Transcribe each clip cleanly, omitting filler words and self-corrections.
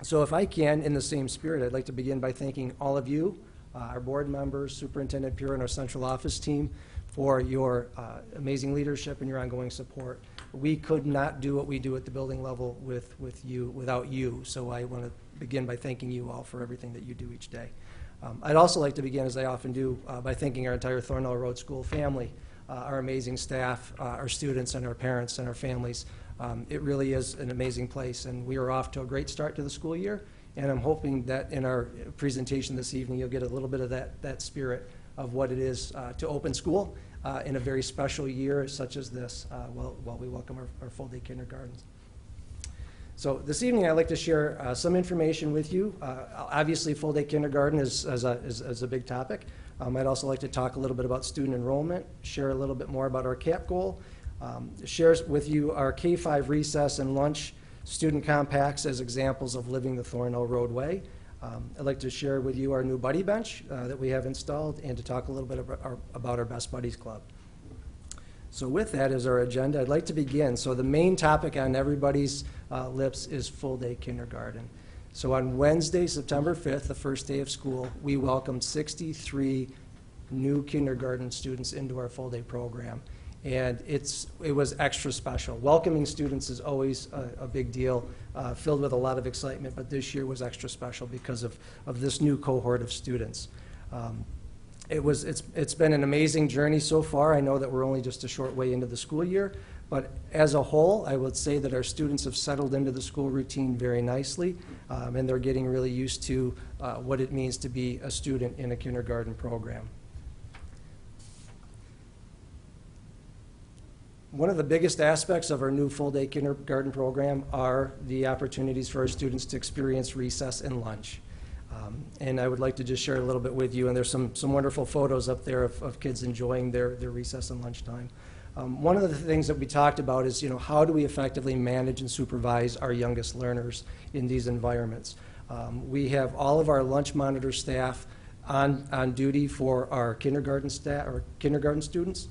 So if I can, in the same spirit, I'd like to begin by thanking all of you, our board members, Superintendent Pure, and our central office team for your amazing leadership and your ongoing support. We could not do what we do at the building level without you. So I want to begin by thanking you all for everything that you do each day. I'd also like to begin, as I often do, by thanking our entire Thornell Road School family, our amazing staff, our students, and our parents and our families. It really is an amazing place, and we are off to a great start to the school year, and I'm hoping that in our presentation this evening you'll get a little bit of that spirit of what it is to open school in a very special year such as this while we welcome our full-day kindergartens. So this evening I'd like to share some information with you. Obviously full-day kindergarten is a big topic. I'd also like to talk a little bit about student enrollment, share a little bit more about our CAP goal, share with you our K-5 recess and lunch student compacts as examples of living the Thornell Road way. I'd like to share with you our new Buddy Bench that we have installed, and to talk a little bit about our Best Buddies Club. So with that as our agenda, I'd like to begin. So the main topic on everybody's lips is full-day kindergarten. So on Wednesday, September 5th, the first day of school, we welcomed 63 new kindergarten students into our full-day program. And it was extra special. Welcoming students is always a big deal, filled with a lot of excitement, but this year was extra special because of this new cohort of students. It's been an amazing journey so far. I know that we're only just a short way into the school year, but as a whole, I would say that our students have settled into the school routine very nicely, and they're getting really used to what it means to be a student in a kindergarten program. One of the biggest aspects of our new full-day kindergarten program are the opportunities for our students to experience recess and lunch. And I would like to just share a little bit with you, and there's some wonderful photos up there of kids enjoying their recess and lunchtime. One of the things that we talked about is, how do we effectively manage and supervise our youngest learners in these environments? We have all of our lunch monitor staff on duty for our kindergarten staff or kindergarten students.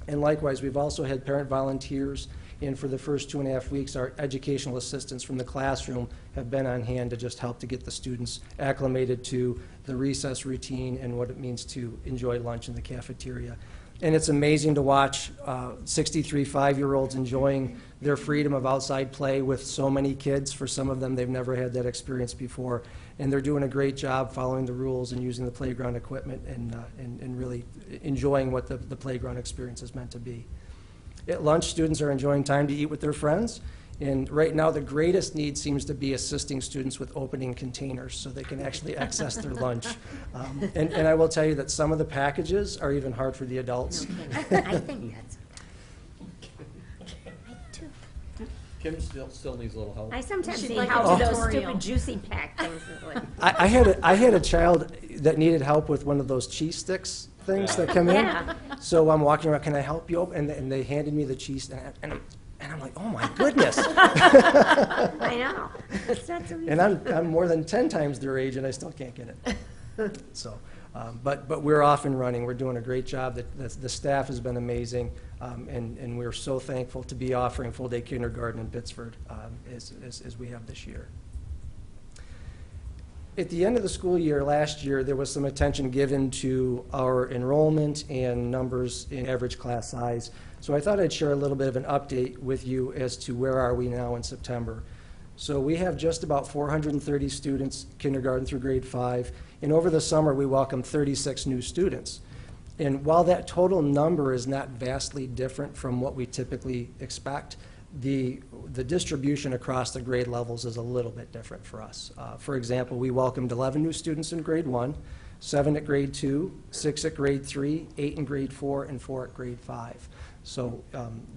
And likewise, we've also had parent volunteers, and for the first 2.5 weeks, our educational assistants from the classroom have been on hand to just help to get the students acclimated to the recess routine and what it means to enjoy lunch in the cafeteria. And it's amazing to watch 63 5-year-olds enjoying their freedom of outside play with so many kids. For some of them, they've never had that experience before. And they're doing a great job following the rules and using the playground equipment and really enjoying what the playground experience is meant to be. At lunch, students are enjoying time to eat with their friends. And right now, the greatest need seems to be assisting students with opening containers so they can actually access their lunch. And I will tell you that some of the packages are even hard for the adults. No, I think that's Kim still needs a little help. I sometimes She'd need like help a with those tutorial. stupid juicy pack things. I had a child that needed help with one of those cheese sticks things that come in. Yeah. So I'm walking around, can I help you open? And they handed me the cheese, and I'm like, oh my goodness. I know. It's not so easy. And I'm more than 10 times their age, and I still can't get it. So, but we're off and running. We're doing a great job. The staff has been amazing, and we're so thankful to be offering full-day kindergarten in Pittsford as we have this year. At the end of the school year last year, there was some attention given to our enrollment and numbers in average class size. So I thought I'd share a little bit of an update with you as to where are we now in September. So we have just about 430 students, kindergarten through grade 5, and over the summer we welcomed 36 new students. And while that total number is not vastly different from what we typically expect, the distribution across the grade levels is a little bit different for us. For example, we welcomed 11 new students in grade 1, 7 at grade 2, 6 at grade 3, 8 in grade 4, and 4 at grade 5. So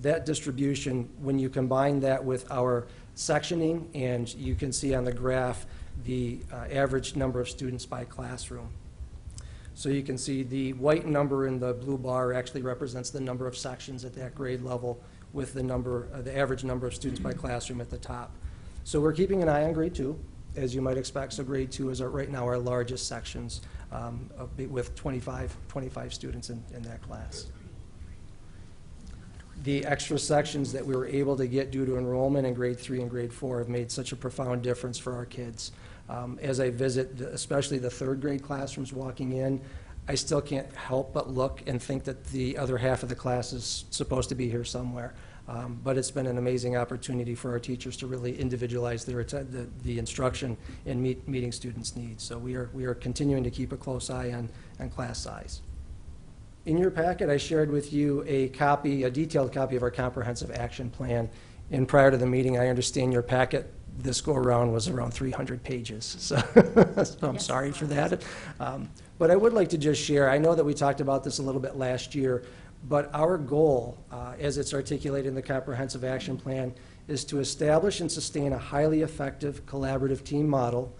that distribution, when you combine that with our sectioning, and you can see on the graph the average number of students by classroom. So you can see the white number in the blue bar actually represents the number of sections at that grade level, with the average number of students by classroom at the top. So we're keeping an eye on grade 2, as you might expect. So grade 2 is right now our largest sections, with 25 students in that class. The extra sections that we were able to get due to enrollment in grade 3 and grade 4 have made such a profound difference for our kids. As I visit, especially the third grade classrooms walking in, I still can't help but look and think that the other half of the class is supposed to be here somewhere. But it's been an amazing opportunity for our teachers to really individualize the instruction and meeting students' needs. So we are continuing to keep a close eye on class size. In your packet, I shared with you a detailed copy of our comprehensive action plan. And prior to the meeting, I understand your packet this go-around was around 300 pages. So I'm sorry for that. But I would like to just share, I know that we talked about this a little bit last year, but our goal, as it's articulated in the comprehensive action plan, is to establish and sustain a highly effective collaborative team model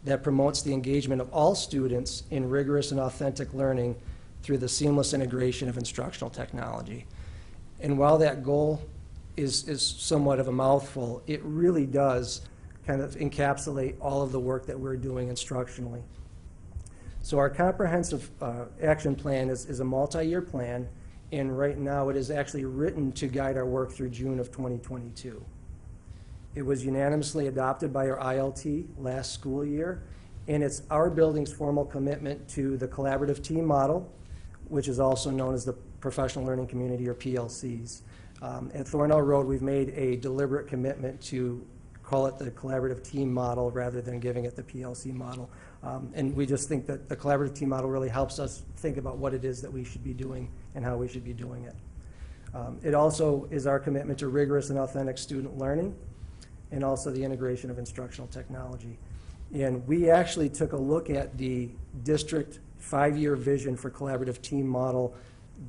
that promotes the engagement of all students in rigorous and authentic learning through the seamless integration of instructional technology. And while that goal is somewhat of a mouthful, it really does kind of encapsulate all of the work that we're doing instructionally. So our comprehensive action plan is a multi-year plan, and right now it is actually written to guide our work through June of 2022. It was unanimously adopted by our ILT last school year, and it's our building's formal commitment to the collaborative team model, which is also known as the Professional Learning Community, or PLCs. At Thornell Road, we've made a deliberate commitment to call it the collaborative team model rather than giving it the PLC model. And we just think that the collaborative team model really helps us think about what it is that we should be doing and how we should be doing it. It also is our commitment to rigorous and authentic student learning, and also the integration of instructional technology. And we actually took a look at the district 5-year vision for collaborative team model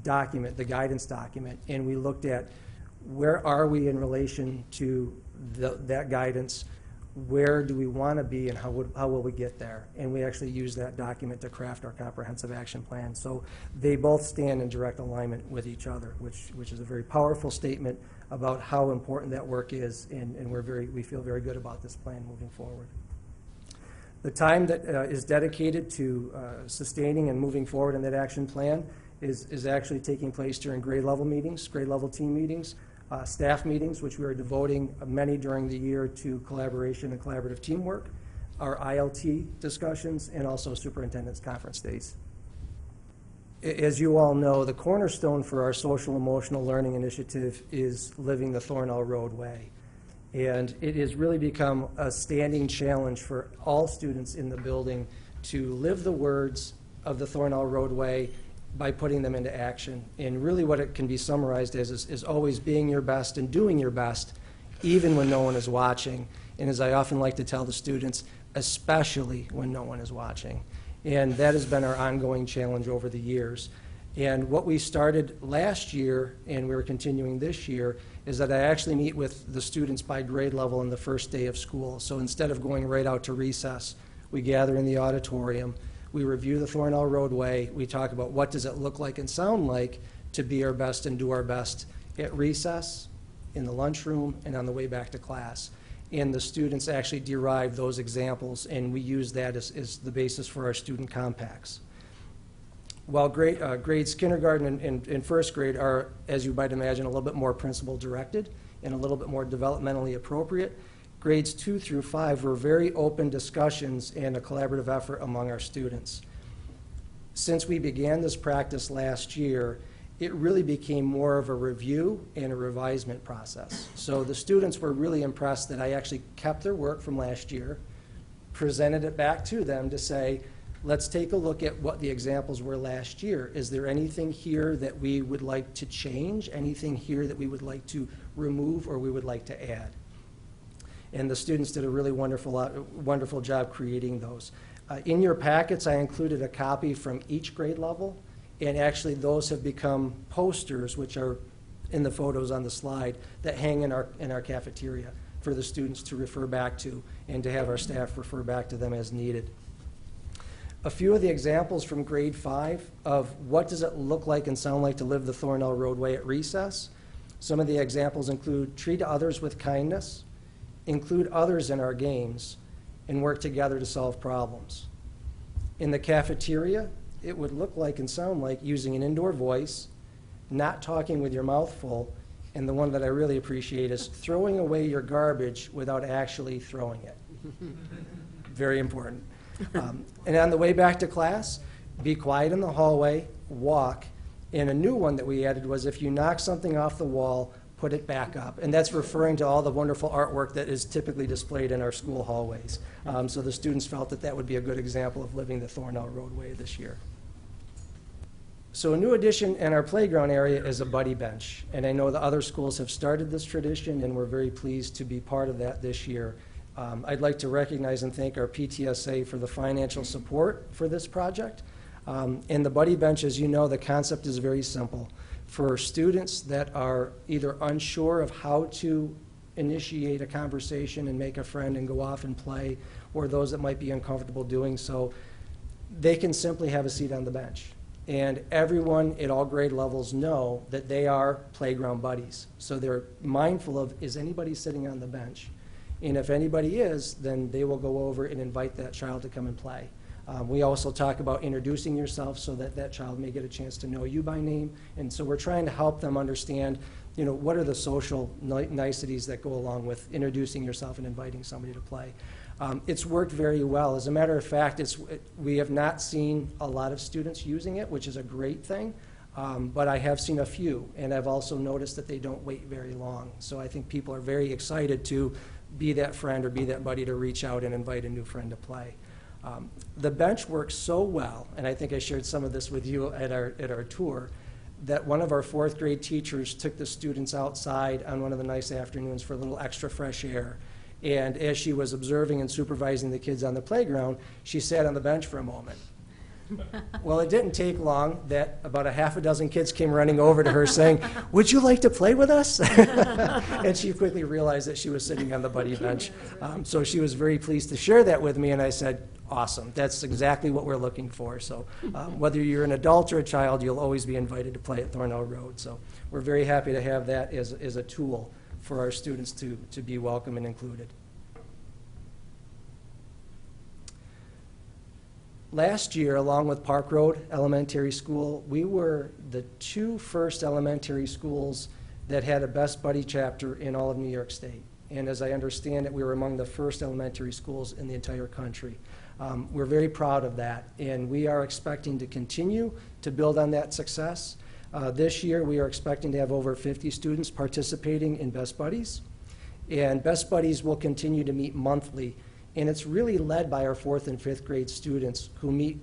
document, the guidance document, and we looked at where are we in relation to that guidance, where do we want to be, and how will we get there? And we actually use that document to craft our comprehensive action plan. So they both stand in direct alignment with each other, which is a very powerful statement about how important that work is, and we feel very good about this plan moving forward. The time that is dedicated to sustaining and moving forward in that action plan is actually taking place during grade level meetings, grade level team meetings, staff meetings, which we are devoting many during the year to collaboration and collaborative teamwork, our ILT discussions, and also superintendent's conference days. As you all know, the cornerstone for our social emotional learning initiative is living the Thornell Road way. And it has really become a standing challenge for all students in the building to live the words of the Thornell Road way by putting them into action. And really what it can be summarized as is always being your best and doing your best, even when no one is watching. And as I often like to tell the students, especially when no one is watching. And that has been our ongoing challenge over the years. And what we started last year, and we're continuing this year, is that I actually meet with the students by grade level on the first day of school. So instead of going right out to recess, we gather in the auditorium, we review the Thornell Roadway, we talk about what does it look like and sound like to be our best and do our best at recess, in the lunchroom, and on the way back to class. And the students actually derive those examples, and we use that as the basis for our student compacts. While grades kindergarten and first grade are, as you might imagine, a little bit more principal directed and a little bit more developmentally appropriate, grades 2 through 5 were very open discussions and a collaborative effort among our students. Since we began this practice last year, it really became more of a review and a revisement process. So the students were really impressed that I actually kept their work from last year, presented it back to them to say, let's take a look at what the examples were last year. Is there anything here that we would like to change? Anything here that we would like to remove or we would like to add? And the students did a really wonderful job creating those. In your packets, I included a copy from each grade level, and actually those have become posters, which are in the photos on the slide, that hang in our cafeteria for the students to refer back to and to have our staff refer back to them as needed. A few of the examples from grade 5 of what does it look like and sound like to live the Thornell Roadway at recess. Some of the examples include treat others with kindness, include others in our games, and work together to solve problems. In the cafeteria, it would look like and sound like using an indoor voice, not talking with your mouth full, And the one that I really appreciate is throwing away your garbage without actually throwing it. Very important. And on the way back to class, be quiet in the hallway, walk. And a new one that we added was if you knock something off the wall, put it back up. And that's referring to all the wonderful artwork that is typically displayed in our school hallways. So the students felt that that would be a good example of living the Thornell roadway this year. So a new addition in our playground area is a buddy bench. And I know the other schools have started this tradition, and we're very pleased to be part of that this year. I'd like to recognize and thank our PTSA for the financial support for this project. And the buddy bench, as you know, the concept is very simple. For students that are either unsure of how to initiate a conversation and make a friend and go off and play, or those that might be uncomfortable doing so, they can simply have a seat on the bench. And everyone at all grade levels know that they are playground buddies. So they're mindful of, is anybody sitting on the bench? And if anybody is, then they will go over and invite that child to come and play. We also talk about introducing yourself so that that child may get a chance to know you by name. And so we're trying to help them understand, you know, what are the social niceties that go along with introducing yourself and inviting somebody to play. It's worked very well. As a matter of fact, we have not seen a lot of students using it, which is a great thing. But I have seen a few, and I've also noticed that they don't wait very long. So I think people are very excited to be that friend or be that buddy to reach out and invite a new friend to play. The bench works so well, and I think I shared some of this with you at our tour, that one of our fourth grade teachers took the students outside on one of the nice afternoons for a little extra fresh air. And as she was observing and supervising the kids on the playground, she sat on the bench for a moment. Well, it didn't take long that about a half a dozen kids came running over to her saying, "Would you like to play with us?" And she quickly realized that she was sitting on the buddy bench. So she was very pleased to share that with me, and I said, awesome, that's exactly what we're looking for. So whether you're an adult or a child, you'll always be invited to play at Thornell Road. So we're very happy to have that as a tool for our students to be welcome and included. Last year, along with Park Road Elementary School, we were the two first elementary schools that had a Best Buddy chapter in all of New York State. And as I understand it, we were among the first elementary schools in the entire country. We're very proud of that, and we are expecting to continue to build on that success. This year, we are expecting to have over 50 students participating in Best Buddies, and Best Buddies will continue to meet monthly. And it's really led by our 4th and 5th grade students who meet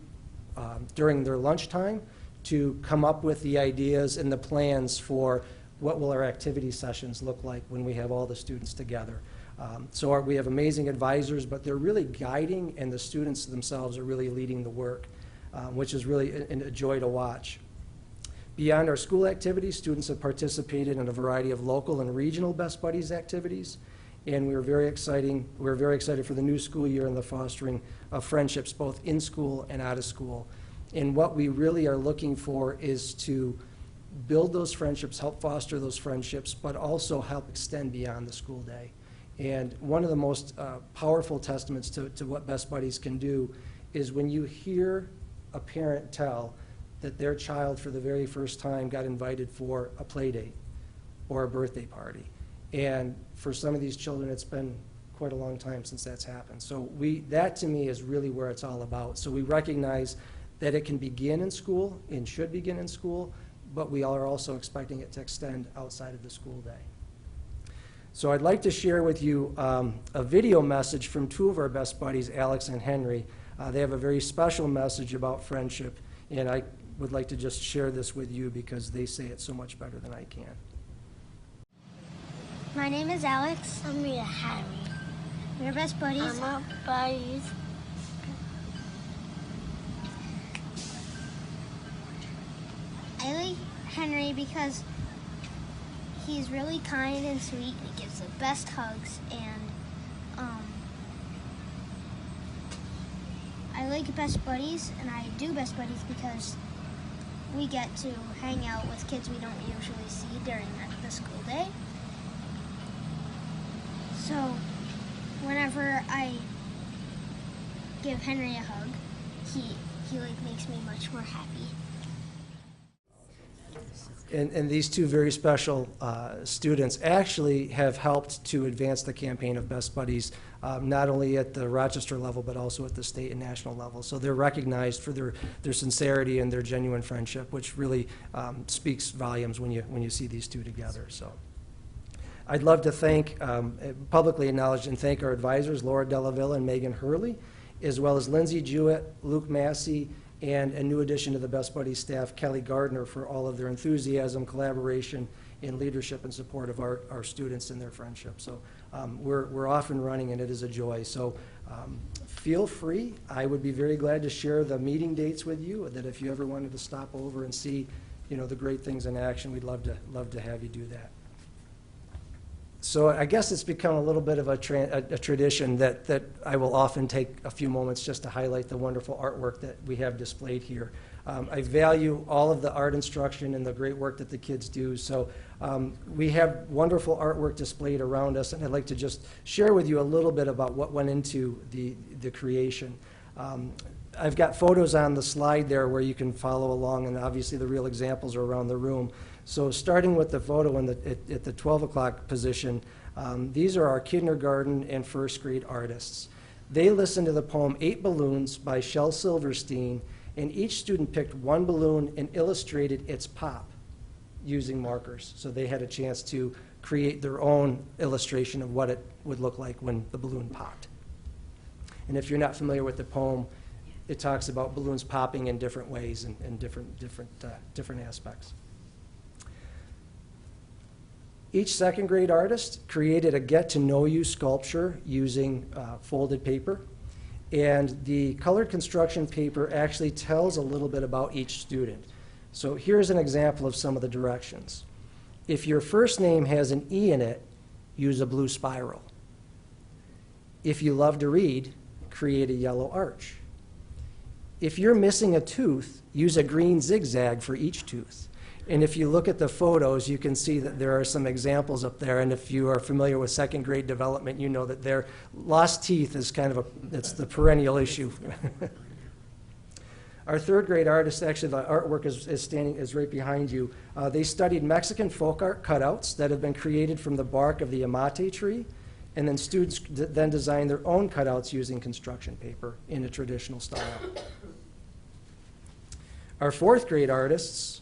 during their lunchtime to come up with the ideas and the plans for what will our activity sessions look like when we have all the students together. So we have amazing advisors, but they're really guiding, and the students themselves are really leading the work, which is really a joy to watch. Beyond our school activities, students have participated in a variety of local and regional Best Buddies activities. And we're very excited for the new school year and the fostering of friendships both in school and out of school. And what we really are looking for is to build those friendships, help foster those friendships, but also help extend beyond the school day. And one of the most powerful testaments to what Best Buddies can do is when you hear a parent tell that their child for the very first time got invited for a play date or a birthday party. And for some of these children, it's been quite a long time since that's happened. So that to me is really where it's all about. So we recognize that it can begin in school and should begin in school, but we are also expecting it to extend outside of the school day. So I'd like to share with you a video message from two of our Best Buddies, Alex and Henry. They have a very special message about friendship, and I would like to just share this with you because they say it so much better than I can. My name is Alex. I'm Harry. We're best buddies. I'm buddies. I like Henry because he's really kind and sweet and gives the best hugs, and I like Best Buddies, and I do Best Buddies because we get to hang out with kids we don't usually see during the school day. So whenever I give Henry a hug, he like makes me much more happy. And these two very special students actually have helped to advance the campaign of Best Buddies, not only at the Rochester level, but also at the state and national level. So they're recognized for their sincerity and their genuine friendship, which really speaks volumes when you see these two together. So I'd love to thank, publicly acknowledge and thank our advisors, Laura Delavilla and Megan Hurley, as well as Lindsay Jewett, Luke Massey, and a new addition to the Best Buddies staff, Kelly Gardner, for all of their enthusiasm, collaboration, and leadership and support of our students and their friendship. So we're off and running, and it is a joy. So feel free. I would be very glad to share the meeting dates with you, that if you ever wanted to stop over and see, the great things in action, we'd love to have you do that. So I guess it's become a little bit of a tradition that I will often take a few moments just to highlight the wonderful artwork that we have displayed here. I value all of the art instruction and the great work that the kids do. So we have wonderful artwork displayed around us, and I'd like to just share with you a little bit about what went into the creation. I've got photos on the slide there where you can follow along, and obviously the real examples are around the room. So starting with the photo at the 12 o'clock position, these are our kindergarten and first grade artists. They listened to the poem 8 Balloons by Shel Silverstein, and each student picked one balloon and illustrated its pop using markers. So they had a chance to create their own illustration of what it would look like when the balloon popped. And if you're not familiar with the poem, it talks about balloons popping in different ways and different aspects. Each second grade artist created a get-to-know-you sculpture using folded paper. And the colored construction paper actually tells a little bit about each student. So here's an example of some of the directions. If your first name has an E in it, use a blue spiral. If you love to read, create a yellow arch. If you're missing a tooth, use a green zigzag for each tooth. And if you look at the photos, you can see that there are some examples up there. And if you are familiar with second grade development, you know that their lost teeth is kind of it's the perennial issue. Our third grade artists, actually the artwork is right behind you. They studied Mexican folk art cutouts that have been created from the bark of the amate tree. And then students then designed their own cutouts using construction paper in a traditional style. Our fourth grade artists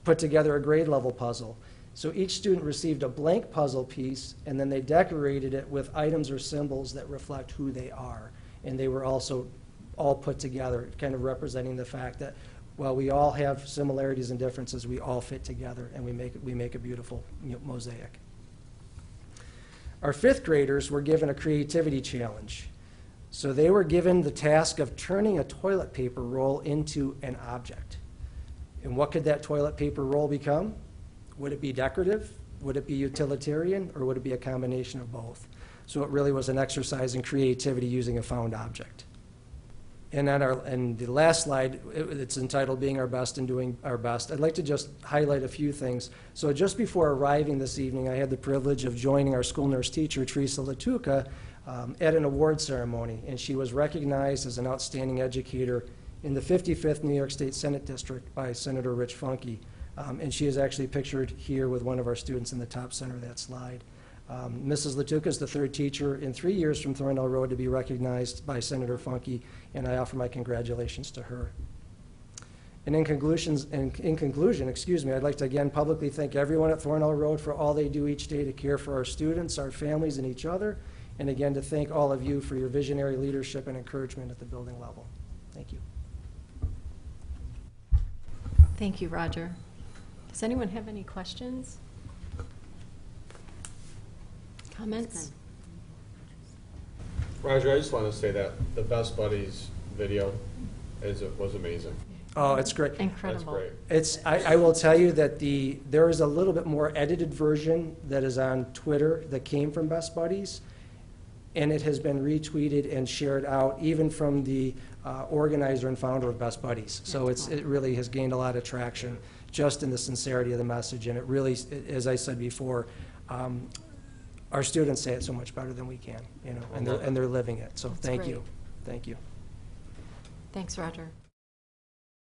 put together a grade level puzzle. So each student received a blank puzzle piece, and then they decorated it with items or symbols that reflect who they are. And they were also all put together, kind of representing the fact that while we all have similarities and differences, we all fit together, and we make a beautiful mosaic. Our fifth graders were given a creativity challenge. So they were given the task of turning a toilet paper roll into an object. And what could that toilet paper roll become? Would it be decorative? Would it be utilitarian? Or would it be a combination of both? So it really was an exercise in creativity using a found object. And on the last slide, it's entitled Being Our Best and Doing Our Best. I'd like to just highlight a few things. So just before arriving this evening, I had the privilege of joining our school nurse teacher, Teresa Latuca, at an award ceremony. And she was recognized as an outstanding educator in the 55th New York State Senate District by Senator Rich Funke. And she is actually pictured here with one of our students in the top center of that slide. Mrs. Latuca is the third teacher in 3 years from Thornell Road to be recognized by Senator Funke, and I offer my congratulations to her. And in conclusion, I'd like to again publicly thank everyone at Thornell Road for all they do each day to care for our students, our families, and each other, and again to thank all of you for your visionary leadership and encouragement at the building level. Thank you. Thank you, Roger. Does anyone have any questions? Comments? Roger, I just want to say that the Best Buddies video was amazing. Oh, it's great. Incredible. That's great. I will tell you that there is a little bit more edited version that is on Twitter that came from Best Buddies, and it has been retweeted and shared out even from the organizer and founder of Best Buddies. So it really has gained a lot of traction just in the sincerity of the message, and it really, as I said before, our students say it so much better than we can, and they're living it. So thank you. Thank you. Thanks, Roger.